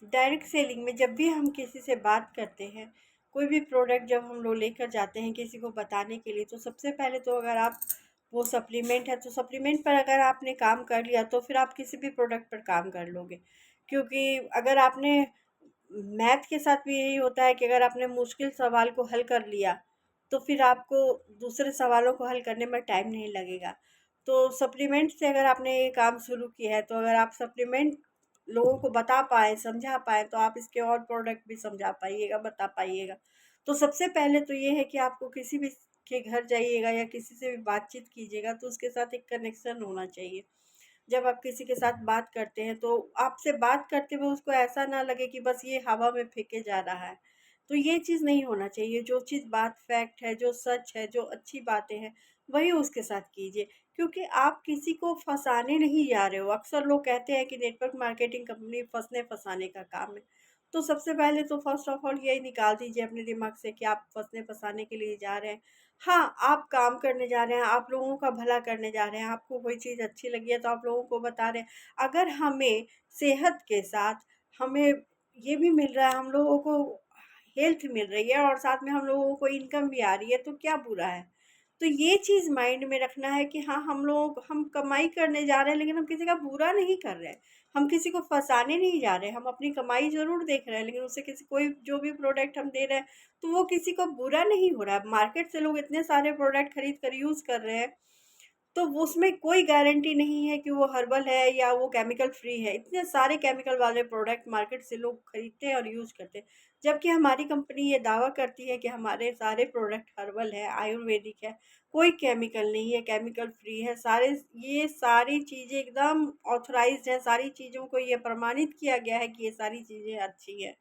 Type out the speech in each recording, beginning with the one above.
Direct selling में जब भी हम किसी से बात करते हैं, कोई भी प्रोडक्ट जब हम लोग लेकर जाते हैं किसी को बताने के लिए, तो सबसे पहले तो अगर आप वो सप्लीमेंट है तो सप्लीमेंट पर अगर आपने काम कर लिया तो फिर आप किसी भी प्रोडक्ट पर काम कर लोगे। क्योंकि अगर आपने मैथ के साथ भी यही होता है कि अगर आपने मुश्किल सवाल को हल कर लिया तो फिर आपको दूसरे सवालों को हल करने में टाइम नहीं लगेगा। तो सप्लीमेंट से अगर आपने ये काम शुरू किया है, तो अगर आप सप्लीमेंट लोगों को बता पाए, समझा पाए, तो आप इसके और प्रोडक्ट भी समझा पाइएगा, बता पाइएगा। तो सबसे पहले तो ये है कि आपको किसी भी के घर जाइएगा या किसी से भी बातचीत कीजिएगा तो उसके साथ एक कनेक्शन होना चाहिए। जब आप किसी के साथ बात करते हैं तो आपसे बात करते हुए उसको ऐसा ना लगे कि बस ये हवा में फेंके जा रहा है। तो ये चीज़ नहीं होना चाहिए। जो चीज़ बात फैक्ट है, जो सच है, जो अच्छी बातें हैं, वही उसके साथ कीजिए। क्योंकि आप किसी को फंसाने नहीं जा रहे हो। अक्सर लोग कहते हैं कि नेटवर्क मार्केटिंग कंपनी फंसने फंसाने का काम है। तो सबसे पहले तो फर्स्ट ऑफ ऑल यही निकाल दीजिए अपने दिमाग से कि आप फंसने फंसाने के लिए जा रहे हैं। हाँ, आप काम करने जा रहे हैं, आप लोगों का भला करने जा रहे हैं, आपको कोई चीज़ अच्छी लगी है तो आप लोगों को बता रहे हैं। अगर हमें सेहत के साथ हमें ये भी मिल रहा है, हम लोगों को हेल्थ मिल रही है और साथ में हम लोगों को इनकम भी आ रही है, तो क्या बुरा है? तो ये चीज़ माइंड में रखना है कि हाँ, हम कमाई करने जा रहे हैं लेकिन हम किसी का बुरा नहीं कर रहे हैं। हम किसी को फँसाने नहीं जा रहे हैं, हम अपनी कमाई ज़रूर देख रहे हैं लेकिन उससे किसी कोई जो भी प्रोडक्ट हम दे रहे हैं तो वो किसी को बुरा नहीं हो रहा है। मार्केट से लोग इतने सारे प्रोडक्ट खरीद कर यूज़ कर रहे हैं, तो वो उसमें कोई गारंटी नहीं है कि वो हर्बल है या वो केमिकल फ्री है। इतने सारे केमिकल वाले प्रोडक्ट मार्केट से लोग खरीदते हैं और यूज़ करते हैं। जबकि हमारी कंपनी ये दावा करती है कि हमारे सारे प्रोडक्ट हर्बल है, आयुर्वेदिक है, कोई केमिकल नहीं है, केमिकल फ्री है। ये सारी चीज़ें एकदम ऑथराइज़्ड हैं, सारी चीज़ों को ये प्रमाणित किया गया है कि ये सारी चीज़ें अच्छी हैं।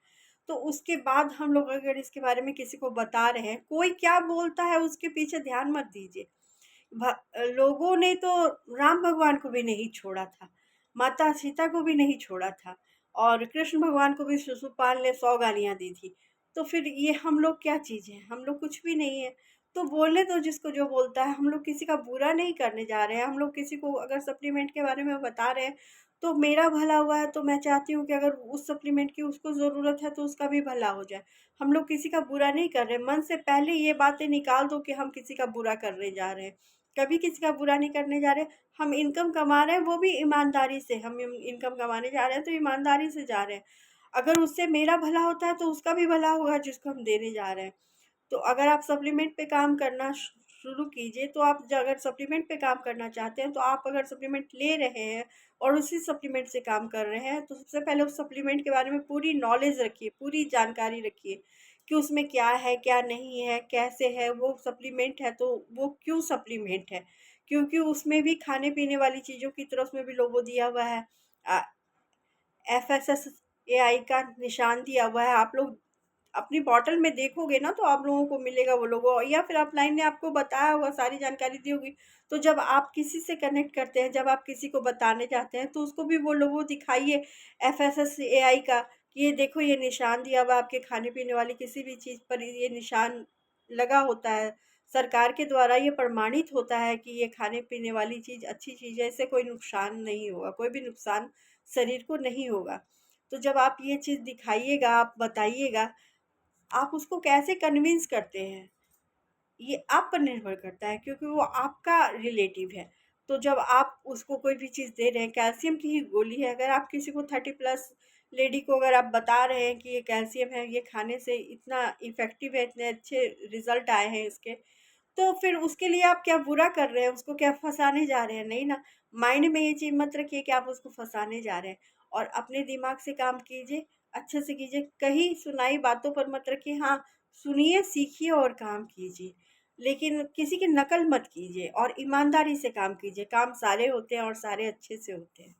तो उसके बाद हम लोग अगर इसके बारे में किसी को बता रहे हैं, कोई क्या बोलता है उसके पीछे ध्यान मत दीजिए। लोगों ने तो राम भगवान को भी नहीं छोड़ा था, माता सीता को भी नहीं छोड़ा था और कृष्ण भगवान को भी शिशुपाल ने 100 गालियाँ दी थी। तो फिर ये हम लोग क्या चीज़ हैं? हम लोग कुछ भी नहीं है। तो बोलने दो जिसको जो बोलता है, हम लोग किसी का बुरा नहीं करने जा रहे हैं। हम लोग किसी को अगर सप्लीमेंट के बारे में बता रहे हैं, तो मेरा भला हुआ है तो मैं चाहती हूँ कि अगर उस सप्लीमेंट की उसको ज़रूरत है तो उसका भी भला हो जाए। हम लोग किसी का बुरा नहीं कर रहे। मन से पहले ये बातें निकाल दो कि हम किसी का बुरा करने जा रहे हैं। कभी किसी का बुरा नहीं करने जा रहे। हम इनकम कमा रहे हैं वो भी ईमानदारी से। हम इनकम कमाने जा रहे हैं तो ईमानदारी से जा रहे हैं। अगर उससे मेरा भला होता है तो उसका भी भला होगा जिसको हम देने जा रहे हैं। तो अगर आप सप्लीमेंट पे काम करना शुरू कीजिए, तो आप अगर सप्लीमेंट पे काम करना चाहते हैं तो आप अगर सप्लीमेंट ले रहे हैं और उसी सप्लीमेंट से काम कर रहे हैं तो सबसे पहले उस सप्लीमेंट के बारे में पूरी नॉलेज रखिए, पूरी जानकारी रखिए कि उसमें क्या है, क्या नहीं है, कैसे है। वो सप्लीमेंट है तो वो क्यों सप्लीमेंट है? क्योंकि उसमें भी खाने पीने वाली चीज़ों की तरह उसमें भी लोगो दिया हुआ है। FSSAI का निशान दिया हुआ है। आप लोग अपनी बॉटल में देखोगे ना तो आप लोगों को मिलेगा वो लोगो, या फिर अपलाइन ने आपको बताया होगा, सारी जानकारी दी होगी। तो जब आप किसी से कनेक्ट करते हैं, जब आप किसी को बताने जाते हैं तो उसको भी वो लोगो दिखाइए FSSAI का कि ये देखो ये निशान दिया हुआ है, आपके खाने पीने वाली किसी भी चीज़ पर ये निशान लगा होता है। सरकार के द्वारा ये प्रमाणित होता है कि ये खाने पीने वाली चीज़ अच्छी चीज़ है, इससे कोई नुकसान नहीं होगा, कोई भी नुकसान शरीर को नहीं होगा। तो जब आप ये चीज़ दिखाइएगा, आप बताइएगा, आप उसको कैसे कन्विंस करते हैं, ये आप पर निर्भर करता है क्योंकि वो आपका रिलेटिव है। तो जब आप उसको कोई भी चीज़ दे रहे हैं, कैल्शियम की ही गोली है, अगर आप किसी को 30 प्लस लेडी को अगर आप बता रहे हैं कि ये कैल्शियम है, ये खाने से इतना इफ़ेक्टिव है, इतने अच्छे रिज़ल्ट आए हैं इसके, तो फिर उसके लिए आप क्या बुरा कर रहे हैं? उसको क्या फँसाने जा रहे हैं? नहीं ना। माइंड में ये चीज़ मत रखिए कि आप उसको फँसाने जा रहे हैं और अपने दिमाग से काम कीजिए, अच्छे से कीजिए। कही सुनाई बातों पर मत रखिए। हाँ, सुनिए, सीखिए और काम कीजिए। लेकिन किसी की नकल मत कीजिए और ईमानदारी से काम कीजिए। काम सारे होते हैं और सारे अच्छे से होते हैं।